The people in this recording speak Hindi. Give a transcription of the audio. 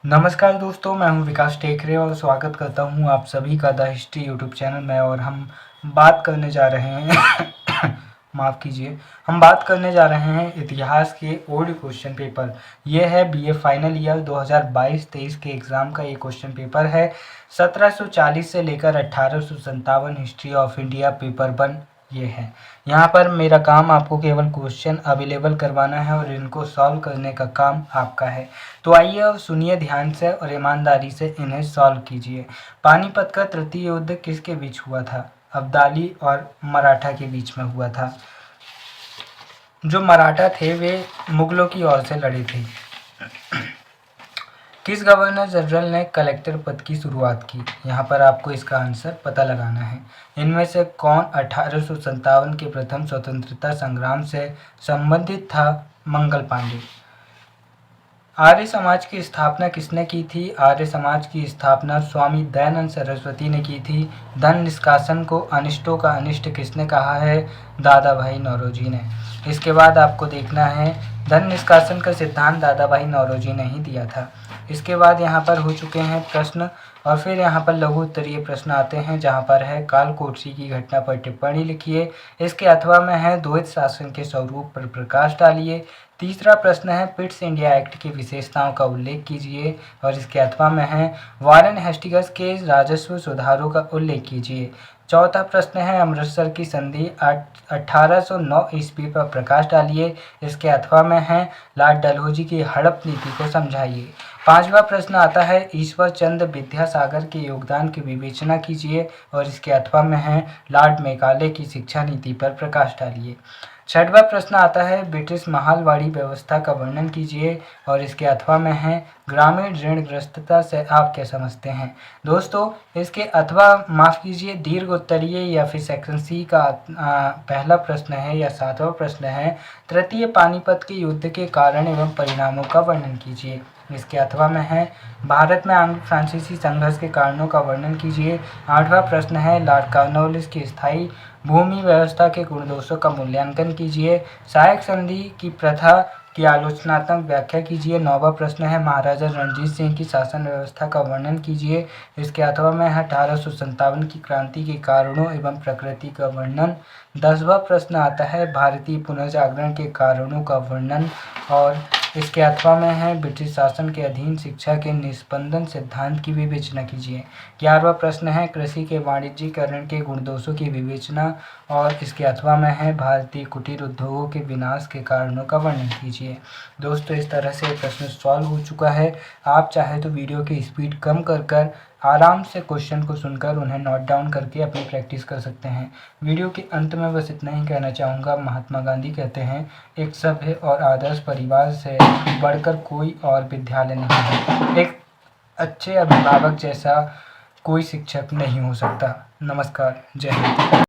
नमस्कार दोस्तों, मैं हूं विकास टेकरे और स्वागत करता हूं आप सभी का द हिस्ट्री यूट्यूब चैनल में। और हम बात करने जा रहे हैं माफ़ कीजिए, हम बात करने जा रहे हैं इतिहास के ओल्ड क्वेश्चन पेपर। ये है बीए फाइनल ईयर 2022-23 के एग्ज़ाम का ये क्वेश्चन पेपर है। 1740 से लेकर 1857 हिस्ट्री ऑफ इंडिया पेपर 1 ये है। यहाँ पर मेरा काम आपको केवल क्वेश्चन अवेलेबल करवाना है और इनको सॉल्व करने का काम आपका है। तो आइए अब सुनिए ध्यान से और ईमानदारी से इन्हें सॉल्व कीजिए। पानीपत का तृतीय युद्ध किसके बीच हुआ था? अब्दाली और मराठा के बीच में हुआ था। जो मराठा थे वे मुगलों की ओर से लड़े थे। किस गवर्नर जनरल ने कलेक्टर पद की शुरुआत की? यहाँ पर आपको इसका आंसर पता लगाना है। इनमें से कौन 1857 के प्रथम स्वतंत्रता संग्राम से संबंधित था? मंगल पांडे। आर्य समाज की स्थापना किसने की थी? आर्य समाज की स्थापना स्वामी दयानंद सरस्वती ने की थी। धन निष्कासन को अनिष्टों का अनिष्ट किसने कहा है? दादा भाई नौरोजी ने। इसके बाद आपको देखना है धन निष्कासन का सिद्धांत दादा भाई नौरोजी ने ही दिया था। इसके बाद यहाँ पर हो चुके हैं प्रश्न और फिर यहाँ पर लघु उत्तरीय प्रश्न आते हैं, जहाँ पर है कालकोटसी की घटना पर टिप्पणी लिखिए। इसके अथवा में है द्वैत शासन के स्वरूप पर प्रकाश डालिए। तीसरा प्रश्न है पिट्स इंडिया एक्ट की विशेषताओं का उल्लेख कीजिए और इसके अथवा में है वारेन हेस्टिंग्स के राजस्व सुधारों का उल्लेख कीजिए। चौथा प्रश्न है अमृतसर की संधि 1809 ईस्वी पर प्रकाश डालिए। इसके अथवा में है लॉर्ड डलहौजी की हड़प नीति को समझाइए। पांचवा प्रश्न आता है ईश्वर चंद्र विद्यासागर के योगदान की विवेचना कीजिए और इसके अथवा में है लॉर्ड मेकाले की शिक्षा नीति पर प्रकाश डालिए। छठवां प्रश्न आता है ब्रिटिश माहलवाड़ी व्यवस्था का वर्णन कीजिए और इसके अथवा में है ग्रामीण ऋणग्रस्तता से आप क्या समझते हैं। दोस्तों इसके अथवा माफ़ कीजिए दीर्घ उत्तरीय या फिर सेक्शन सी का पहला प्रश्न है या सातवां प्रश्न है तृतीय पानीपत के युद्ध के कारण एवं परिणामों का वर्णन कीजिए। इसके अथवा में है भारत में आंग्लो फ्रांसीसी संघर्ष के कारणों का वर्णन कीजिए। आठवां प्रश्न है लॉर्ड कॉर्नवालिस की स्थायी भूमि व्यवस्था के गुणदोषों का मूल्यांकन कीजिए। सहायक संधि की प्रथा की आलोचनात्मक व्याख्या कीजिए। नौवां प्रश्न है महाराजा रणजीत सिंह की शासन व्यवस्था का वर्णन कीजिए। इसके अथवा में है 1857 की क्रांति के कारणों एवं प्रकृति का वर्णन। 10वां प्रश्न आता है भारतीय पुनर्जागरण के कारणों का वर्णन और इसके अथवा में है ब्रिटिश शासन के अधीन शिक्षा के निस्पंदन सिद्धांत की विवेचना कीजिए। 11वां प्रश्न है कृषि के वाणिज्यीकरण के गुणदोषों की विवेचना और इसके अथवा में है भारतीय कुटीर उद्योगों के विनाश के कारणों का वर्णन कीजिए। दोस्तों इस तरह से प्रश्न सॉल्व हो चुका है। आप चाहे तो वीडियो की स्पीड कम कर आराम से क्वेश्चन को सुनकर उन्हें नोट डाउन करके अपनी प्रैक्टिस कर सकते हैं। वीडियो के अंत में बस इतना ही कहना चाहूँगा, महात्मा गांधी कहते हैं एक सभ्य और आदर्श परिवार से बढ़कर कोई और विद्यालय नहीं है। एक अच्छे अभिभावक जैसा कोई शिक्षक नहीं हो सकता। नमस्कार, जय हिंद।